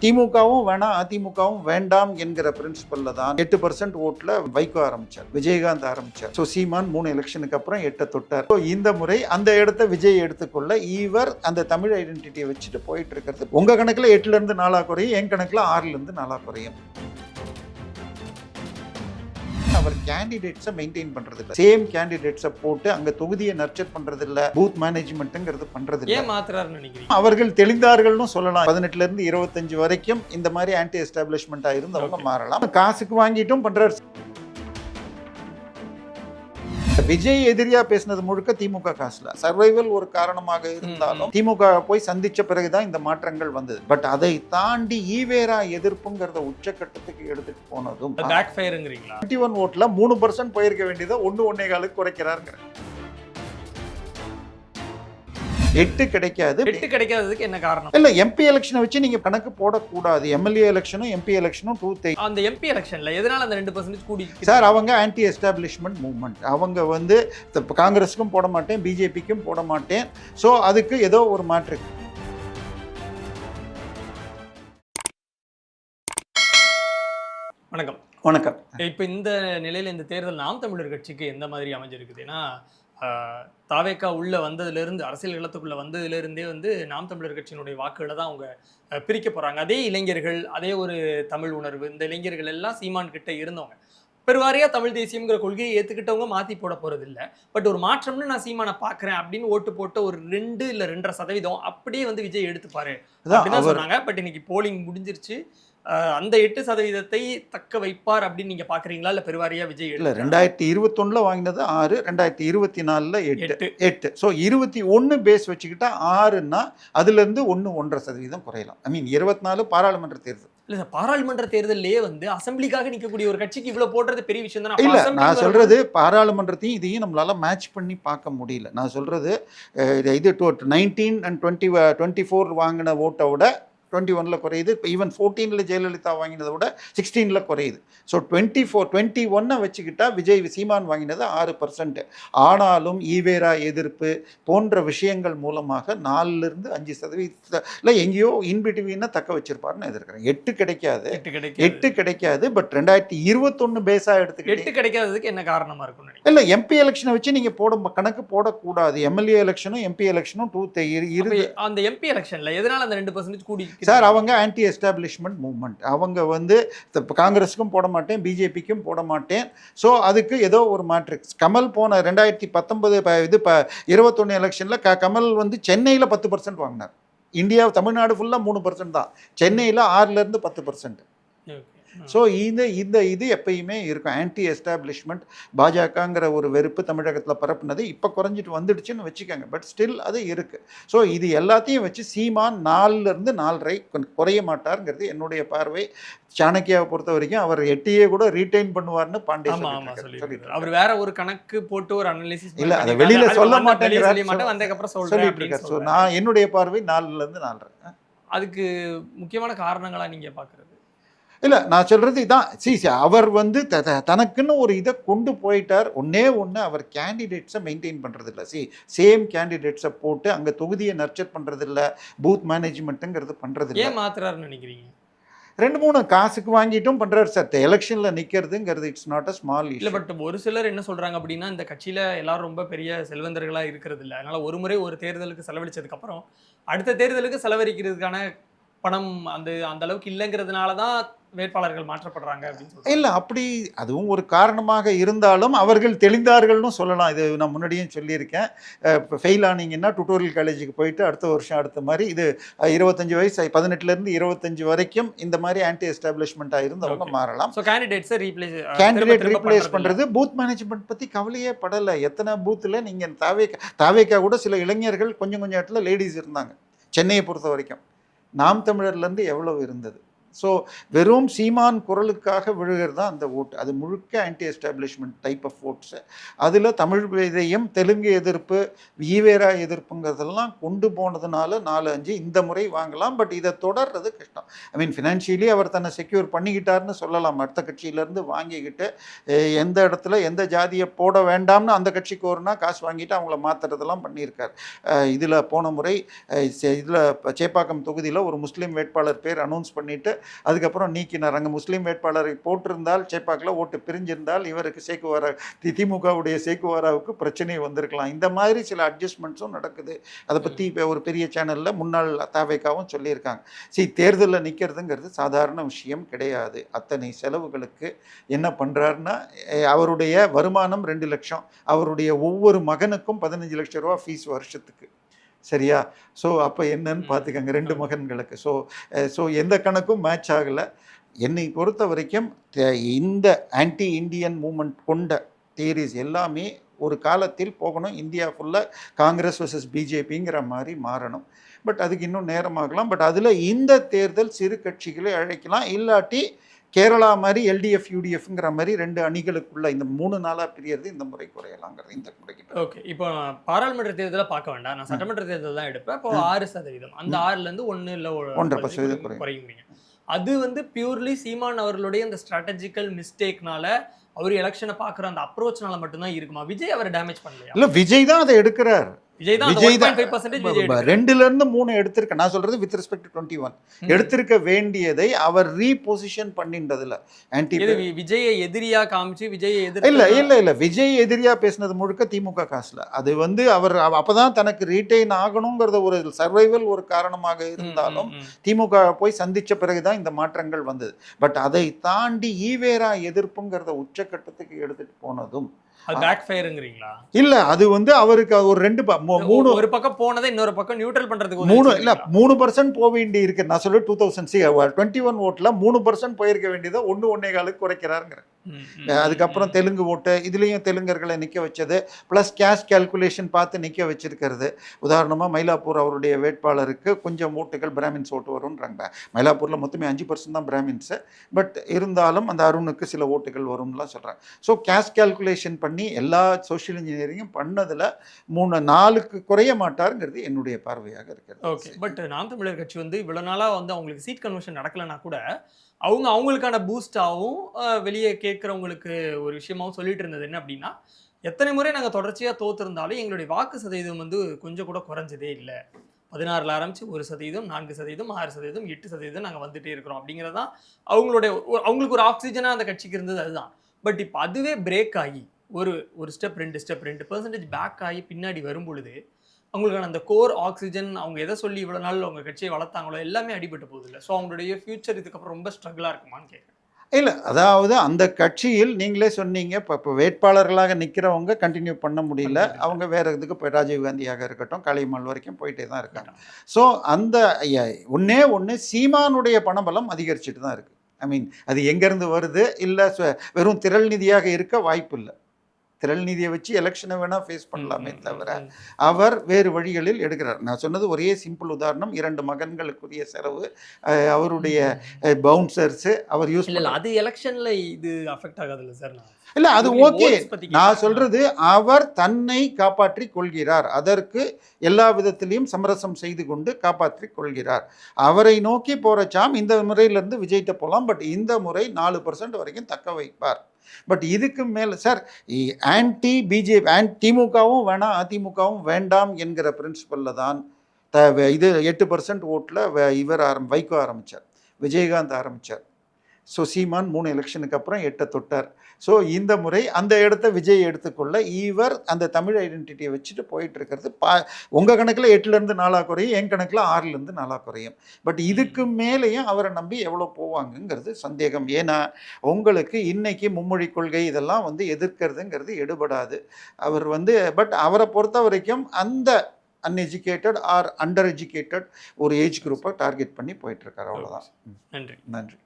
திமுகவும் வேணாம் அதிமுகவும் வேண்டாம் என்கிற பிரின்சிபல்ல தான் 8% ஓட்டுல வைகோ ஆரம்பிச்சார், விஜயகாந்த் ஆரம்பிச்சார். ஸோ சீமான் 3 எலெக்ஷனுக்கு அப்புறம் 8 தொட்டார். ஸோ இந்த முறை அந்த இடத்த விஜய் எடுத்துக்கொள்ள இவர் அந்த தமிழ் ஐடென்டிட்டியை வச்சுட்டு போயிட்டு இருக்கிறது. உங்க கணக்குல 8ல இருந்து 4 குறையும், என் கணக்குல 6ல இருந்து 4 குறையும். அவர் கேண்டிடேட்ஸை மெயின்டைன் பண்றது இல்ல, சேம் கேண்டிடேட்ஸை போட்டு அங்க தொகுதியை நர்ச்சர் பண்றது இல்ல, பூத் மேனேஜ்மெண்ட்ங்கிறது பண்றது இல்ல. ஏன் மாத்துறாருன்னு நினைக்கிறீங்க? அவர்கள் தெளிந்தார்கள்னு சொல்லலாம். 18ல இருந்து 25 வரைக்கும் இந்த மாதிரி ஆன்டி எஸ்டாப்ளிஷ்மெண்டா இருந்து அவங்க மாறலாம். காசுக்கு வாங்கிட்டும் பண்றாரு. விஜய் எதிரியா பேசினது முழுக்க திமுக காசுல. சர்வைவல் ஒரு காரணமாக இருந்தாலும் திமுக போய் சந்திச்ச பிறகுதான் இந்த மாற்றங்கள் வந்தது. பட் அதை தாண்டி ஈவேரா எதிர்ப்புங்கிறத உச்சக்கட்டத்துக்கு எடுத்துட்டு போனதும் பேக் ஃபயர்ங்கறீங்களா? 21 ஓட்ல 3% போயிருக்க வேண்டியதை 1.25 குறைக்கிறாருங்க. 8 கிடைக்காது. 8 கிடைக்காததுக்கு என்ன காரணம்? இல்ல, எம்பி எலெக்ஷனை வச்சு நீங்க கணக்கு போடக்கூடாது. எம்எல்ஏ எலெக்ஷனும் எம்பி எலெக்ஷனும் அந்த எம்பி எலெக்ஷன்ல எதனால அந்த 2% கூடி? சார், அவங்க ஆன்டி எஸ்டாப்ளிஷ்மெண்ட் மூவ்மெண்ட். அவங்க வந்து காங்கிரஸுக்கும் போட மாட்டேன், பிஜேபிக்கும் போட மாட்டேன். ஸோ அதுக்கு ஏதோ ஒரு மாற்று. வணக்கம். வணக்கம். இப்போ இந்த நிலையில இந்த தேர்தல் நாம் தமிழர் கட்சிக்கு எந்த மாதிரி அமைஞ்சிருக்குது? ஏன்னா தாவேக்கா உள்ள வந்ததுலேருந்து, அரசியல் களத்துக்குள்ள வந்ததுலேருந்தே வந்து நாம் தமிழர் கட்சியினுடைய வாக்குகளை தான் அவங்க பிரிக்க போகிறாங்க. அதே இளைஞர்கள், அதே ஒரு தமிழ் உணர்வு, இந்த இளைஞர்கள் எல்லாம் சீமான் கிட்ட இருந்தவங்க. பெருவாரியாக தமிழ் தேசியம்ங்கிற கொள்கையை ஏற்றுக்கிட்டவங்க மாற்றி போட போகிறது இல்லை. பட் ஒரு மாற்றம்னு நான் சீமானை பார்க்குறேன் அப்படின்னு ஓட்டு போட்ட ஒரு 2 இல்லை 2.5% அப்படியே வந்து விஜய் எடுத்துப்பாரு அப்படின்னு சொன்னாங்க. பட் இன்னைக்கு போலிங் முடிஞ்சிருச்சு. அந்த 8% தக்க வைப்பார் அப்படின்னு நீங்க பாக்குறீங்களா? இல்ல பெருவாரியா விஜய் இல்ல 2021 வாங்கினது 6, 2024 8. ஸோ 21 பேஸ் வச்சுக்கிட்டா 6ன்னா அதுல இருந்து 1.5% குறையலாம். ஐ மீன் 24 பாராளுமன்ற தேர்தல். இல்ல சார், பாராளுமன்ற தேர்தலிலேயே வந்து அசம்பிளிக்காக நிற்கக்கூடிய ஒரு கட்சிக்கு இவ்வளவு போடுறது பெரிய விஷயம் தான். இல்ல, நான் சொல்றது பாராளுமன்றத்தையும் இதையும் நம்மளால மேட்ச் பண்ணி பார்க்க முடியல. நான் சொல்றது இது 19 and 24 வாங்கின ஓட்டை விட 21 குறையுது. இப்போ ஈவன் 14ல் ஜெயலலிதா வாங்கினதை விட 16ல் குறையுது. ஸோ 21 வச்சுக்கிட்டா விஜய் சீமான் வாங்கினது 6%. ஆனாலும் ஈவேரா எதிர்ப்பு போன்ற விஷயங்கள் மூலமாக 4லிருந்து 5% எங்கேயோ இன்பிட்வீனை தக்க வச்சிருப்பாருன்னு எதிர்க்கிறேன். 8 கிடைக்காது. பட் 2021 பேஸா எடுத்துக்கிட்டு 8 கிடைக்காததுக்கு என்ன காரணமா இருக்கும்? இல்ல, எம்பி எலெக்ஷனை வச்சு நீங்க கணக்கு போடக்கூடாது. எம்எல்ஏ எலெக்ஷனும் எம்பி எலெக்ஷனும் அந்த எம்பி எலெக்ஷன்ல எதனால அந்த 2% கூடி? சார், அவங்க ஆன்டி எஸ்டாப்ளிஷ்மெண்ட் மூவ்மெண்ட். அவங்க வந்து காங்கிரஸுக்கும் போட மாட்டேன், பிஜேபிக்கும் போட மாட்டேன். ஸோ அதுக்கு ஏதோ ஒரு மாற்று. கமல் போன 2019 21 எலெக்ஷனில் கமல் வந்து சென்னையில் 10% வாங்கினார். இந்தியா தமிழ்நாடு ஃபுல்லாக 3% தான், சென்னையில் 6லேருந்து 10%. ஸோ இது எப்பயுமே இருக்கும். ஆன்டி எஸ்டாப்ளிஷ்மெண்ட் பாஜகங்கிற ஒரு வெறுப்பு தமிழகத்தில் பரப்புனது இப்போ குறைஞ்சிட்டு வந்துடுச்சுன்னு வச்சுக்கோங்க. பட் ஸ்டில் அது இருக்குது. ஸோ இது எல்லாத்தையும் வச்சு சீமான் 4லேருந்து 4.5 குறைய மாட்டாருங்கிறது என்னுடைய பார்வை. சாணக்கியாவை பொறுத்த வரைக்கும் அவர் 8 கூட ரீடைன் பண்ணுவார்னு பாண்டே சொல்லிட்டு, அவர் வேற ஒரு கணக்கு போட்டு ஒரு அனலிசிஸ் இல்லை, அதை வெளியில சொல்ல மாட்டேன். சொல்லிட்டு இருக்காரு. ஸோ நான் என்னுடைய பார்வை 4லேருந்து 4.5. அதுக்கு முக்கியமான காரணங்களா நீங்க பார்க்குறது? இல்லை, நான் சொல்கிறது இதான். அவர் வந்து தனக்குன்னு ஒரு இதை கொண்டு போயிட்டார். ஒன்று அவர் கேண்டிடேட்ஸை மெயின்டைன் பண்ணுறது இல்லை. சேம் கேண்டிடேட்ஸை போட்டு அங்கே தொகுதியை நர்ச்சர் பண்ணுறது இல்லை, பூத் மேனேஜ்மெண்ட்டுங்கிறது பண்ணுறது இல்லை. ஏன் மாத்துறாருன்னு நினைக்கிறீங்க? 2-3 காசுக்கு வாங்கிட்டும் பண்றாரு சார். எலெக்ஷனில் நிற்கிறதுங்கிறது it's not a small issue. இல்லை, பட் ஒரு சிலர் என்ன சொல்கிறாங்க அப்படின்னா, இந்த கட்சியில் எல்லாரும் ரொம்ப பெரிய செல்வந்தர்களாக இருக்கிறது இல்லை. அதனால் ஒரு முறை ஒரு தேர்தலுக்கு செலவழிச்சதுக்கப்புறம் அடுத்த தேர்தலுக்கு செலவழிக்கிறதுக்கான பணம் அந்த அளவுக்கு இல்லைங்கிறதுனால தான் வேட்பாளர்கள் மாற்றப்படுறாங்க அப்படின்னு சொல்றாங்க. இல்லை, அப்படி அதுவும் ஒரு காரணமாக இருந்தாலும் அவர்கள் தெளிந்தார்கள்னு சொல்லலாம். இது நான் முன்னாடியும் சொல்லியிருக்கேன். இப்போ ஃபெயில் ஆனீங்கன்னா டுட்டோரியல் காலேஜுக்கு போயிட்டு அடுத்த வருஷம் அடுத்த மாதிரி இது 25 வயசு 18லேருந்து 25 வரைக்கும் இந்த மாதிரி ஆன்டி எஸ்டாப்ளிஷ்மெண்ட்டாக இருந்து அவங்க மாறலாம். ஸோ கேண்டிடேட் ரீப்ளேஸ் பண்ணுறது, பூத் மேனேஜ்மெண்ட் பற்றி கவலையே படலை. எத்தனை பூத்தில் நீங்கள் தாவேக்கா கூட சில இளைஞர்கள் கொஞ்சம் இடத்துல லேடிஸ் இருந்தாங்க. சென்னையை பொறுத்த வரைக்கும் நாம் தமிழர்லேருந்து எவ்வளவு இருந்தது? ஸோ வெறும் சீமான் குரலுக்காக விழுகிறது தான் அந்த ஓட்டு. அது முழுக்க anti establishment type of votes. அதில் தமிழ் விதையும் தெலுங்கு எதிர்ப்பு ஈவேரா எதிர்ப்புங்கிறதெல்லாம் கொண்டு போனதுனால 4-5 இந்த முறை வாங்கலாம். பட் இதை தொடர்றது கஷ்டம். ஐ மீன் ஃபினான்ஷியலி அவர் தன்னை செக்யூர் பண்ணிக்கிட்டாருன்னு சொல்லலாம். அடுத்த கட்சியிலேருந்து வாங்கிக்கிட்டு எந்த இடத்துல எந்த ஜாதியை போட வேண்டாம்னு அந்த கட்சிக்கு ஒருனா காசு வாங்கிட்டு அவங்கள மாற்றுறதெல்லாம் பண்ணியிருக்கார். இதில் போன முறை இதில் சேப்பாக்கம் தொகுதியில் ஒரு முஸ்லீம் வேட்பாளர் பேர் அனௌன்ஸ் பண்ணிவிட்டு அதுக்கப்புறம் நீக்கினார். அங்கே முஸ்லீம் வேட்பாளரை போட்டிருந்தால் சேப்பாக்கில் ஓட்டு பிரிஞ்சிருந்தால் இவருக்கு சேக்குவாரா திமுகவுடைய சேக்குவாராவுக்கு பிரச்சனை வந்திருக்கலாம். இந்த மாதிரி சில அட்ஜஸ்ட்மெண்ட்ஸும் நடக்குது. அதை பற்றி இப்போ ஒரு பெரிய சேனலில் முன்னாள் தாவேக்காவும் சொல்லியிருக்காங்க. தேர்தலில் நிற்கிறதுங்கிறது சாதாரண விஷயம் கிடையாது. அத்தனை செலவுகளுக்கு என்ன பண்ணுறாருன்னா அவருடைய வருமானம் 2 லட்சம், அவருடைய ஒவ்வொரு மகனுக்கும் 15 லட்சம் ரூபா ஃபீஸ் வருஷத்துக்கு. சரியா? ஸோ அப்போ என்னன்னு பார்த்துக்கங்க 2 மகன்களுக்கு. ஸோ எந்த கணக்கும் மேட்ச் ஆகலை. என்னை பொறுத்த வரைக்கும் இந்த ஆன்டி இண்டியன் மூமெண்ட் கொண்ட தியரிஸ் எல்லாமே ஒரு காலத்தில் போகணும். இந்தியா ஃபுல்லாக காங்கிரஸ் வர்சஸ் பிஜேபிங்கிற மாதிரி மாறணும். பட் அதுக்கு இன்னும் நேரமாகலாம். பட் அதில் இந்த தேர்தல் சிறு கட்சிகளை அழைக்கலாம். இல்லாட்டி கேரளா மாதிரி எல்டிஎஃப் யூடிஎஃப்ங்கிற மாதிரி 2 அணிகளுக்குள்ள இந்த 3 நாளாக பிரியறது இந்த முறை குறையலாங்கிறது இந்த முறைக்கு. ஓகே, இப்போ பாராளுமன்ற தேர்தலை பார்க்க வேண்டாம், நான் சட்டமன்ற தேர்தல் தான் எடுப்பேன். இப்போ 6%, அந்த 6லேருந்து 1 இல்லை 1.5% குறையுங்க. அது வந்து பியூர்லி சீமான் அவர்களுடைய அந்த ஸ்ட்ராட்டஜிக்கல் மிஸ்டேக்னால அவர் எலெக்ஷனை பார்க்குற அந்த அப்ரோச்னால மட்டும்தான் இருக்குமா? விஜய் அவரை டேமேஜ் பண்ணலையா? இல்லை, விஜய் தான் அதை எடுக்கிறார். விஜய் தான் 2லேருந்து 3 எடுத்திருக்க. நான் சொல்றது வித் ரெஸ்பெக்ட் 21 எடுத்திருக்க வேண்டியதை அவர் ரீபொசிஷன் பண்ணின்றதுல ஆன்டி விஜயை எதிரியா காமிச்சு விஜயை எதிரி இல்ல விஜய் எதிரியா பேசினது முழுக்க திமுக காசுல. அது வந்து அவர் அப்பதான் தனக்கு ரீட்டைன் ஆகணுங்கிறத ஒரு சர்வைவல் ஒரு காரணமாக இருந்தாலும் திமுக போய் சந்திச்ச பிறகுதான் இந்த மாற்றங்கள் வந்தது. பட் அதை தாண்டி ஈவேரா எதிர்ப்புங்கிறத உச்சக்கட்டத்துக்கு எடுத்துட்டு போனதும் பேக்ஃபயர்ங்கறீங்களா? இல்ல, அது வந்து அவருக்கு ஒரு 3 ஒரு பக்கம் போனதை இன்னொரு பக்கம் நியூட்ரல் பண்றதுக்கு 3% போக வேண்டி இருக்கு. நான் சொல்ல 2021 ஓட்டுல 3% போயிருக்க வேண்டியதை 1.25 குறைக்கிறாருங்கிற. அதுக்கப்புறம் தெலுங்கு ஓட்டு, இதுலேயும் தெலுங்கர்களை நிற்க வச்சது, ப்ளஸ் கேஷ் கேல்குலேஷன் பார்த்து நிற்க வச்சிருக்கிறது. உதாரணமாக மயிலாப்பூர் அவருடைய வேட்பாளருக்கு கொஞ்சம் ஓட்டுகள் பிராமின்ஸ் ஓட்டு வரும்ன்றாங்க. மயிலாப்பூரில் மொத்தமே 5% தான் பிராமின்ஸு. பட் இருந்தாலும் அந்த அருணுக்கு சில ஓட்டுகள் வரும்லாம் சொல்கிறாங்க. ஸோ கேஷ் கேல்குலேஷன் பண்ணி எல்லா சோஷியல் இன்ஜினியரிங்கும் பண்ணதில் 4க்கு குறைய மாட்டாருங்கிறது என்னுடைய பார்வையாக இருக்கிறது. ஓகே, பட் நாம் தமிழர் கட்சி வந்து இவ்வளோ நாளாக வந்து அவங்களுக்கு சீட் கன்வர்ஷன் நடக்கலைன்னா கூட அவங்களுக்கான பூஸ்டாகவும் வெளியே கேட்குறவங்களுக்கு ஒரு விஷயமாகவும் சொல்லிட்டு இருந்தது என்ன அப்படின்னா, எத்தனை முறை நாங்கள் தொடர்ச்சியாக தோற்றிருந்தாலும் எங்களுடைய வாக்கு சதவீதம் வந்து கொஞ்சம் கூட குறைஞ்சதே இல்லை. 16ல் ஆரம்பித்து 1%, 4%, 6%, 8% நாங்கள் வந்துட்டே இருக்கிறோம் அப்படிங்கிறது தான் அவங்களுக்கு ஒரு ஆக்சிஜனாக அந்த கட்சிக்கு இருந்தது. அதுதான். பட் இப்போ அதுவே பிரேக் ஆகி ஒரு ஸ்டெப் 2% பேக் ஆகி பின்னாடி வரும் பொழுது அவங்களுக்கான அந்த கோர் ஆக்சிஜன் அவங்க எதை சொல்லி இவ்வளோ நாள் அவங்க கட்சியை வளர்த்தாங்களோ எல்லாமே அடிபட்டு போகுது இல்லை. ஸோ அவங்களுடைய ஃபியூச்சர் இதுக்கப்புறம் ரொம்ப ஸ்ட்ரகிளாக இருக்குமான்னு கேட்குறேன். இல்லை, அதாவது அந்த கட்சியில் நீங்களே சொன்னீங்க இப்போ வேட்பாளர்களாக நிற்கிறவங்க கண்டினியூ பண்ண முடியல. அவங்க வேறு இதுக்கு இப்போ ராஜீவ்காந்தியாக இருக்கட்டும், கலைமல் வரைக்கும் போயிட்டே தான் இருக்காங்க. ஸோ அந்த ஒன்று சீமானுடைய பணபலம் அதிகரிச்சுட்டு தான் இருக்குது. ஐ மீன் அது எங்கேருந்து வருது? இல்லை வெறும் திரள் நிதியாக இருக்க வாய்ப்பு இல்லை. திரள் நிதியை வச்சு எலெக்ஷனை வேணால் ஃபேஸ் பண்ணலாமே தவிர அவர் வேறு வழிகளில் எடுக்கிறார். நான் சொன்னது ஒரே சிம்பிள் உதாரணம். 2 மகன்களுக்குரிய செலவு, அவருடைய பவுன்சர்ஸு அவர் யூஸ் பண்ணல. அது எலெக்ஷனில் இது அஃபெக்ட் ஆகாதுல்ல சார்? இல்லை, அது ஓகே. நான் சொல்கிறது அவர் தன்னை காப்பாற்றி கொள்கிறார். அதற்கு எல்லா விதத்திலையும் சமரசம் செய்து கொண்டு காப்பாற்றி கொள்கிறார். அவரை நோக்கி போகிற சாம் இந்த முறையிலேருந்து விஜய்கிட்ட போகலாம். பட் இந்த முறை 4% வரைக்கும் தக்க வைப்பார். பட் இதுக்கு மேலே சார் ஆன்டி பிஜேபி திமுகவும் வேணாம் அதிமுகவும் வேண்டாம் என்கிற பிரின்சிபலில் தான் இது 8% ஓட்டில் வைகோ ஆரம்பித்தார், விஜயகாந்த் ஆரம்பித்தார். ஸோ சீமான் 3 எலெக்ஷனுக்கு அப்புறம் 8 தொட்டார். ஸோ இந்த முறை அந்த இடத்த விஜய் எடுத்துக்கொள்ள இவர் அந்த தமிழ் ஐடென்டிட்டியை வச்சுட்டு போயிட்டு இருக்கிறது உங்கள் கணக்கில் 8லேருந்து 4 குறையும், என் கணக்கில் 6லேருந்து 4 குறையும். பட் இதுக்கு மேலேயும் அவரை நம்பி எவ்வளோ போவாங்கங்கிறது சந்தேகம். ஏன்னா உங்களுக்கு இன்னைக்கு மும்மொழி கொள்கை இதெல்லாம் வந்து எதிர்க்கிறதுங்கிறது எடுபடாது. அவர் வந்து பட் அவரை பொறுத்த வரைக்கும் அந்த அன்எஜுகேட்டட் ஆர் அண்டர் எஜுகேட்டட் ஒரு ஏஜ் குரூப்பை டார்கெட் பண்ணி போயிட்டுருக்காரு. அவ்வளோதான். நன்றி. நன்றி.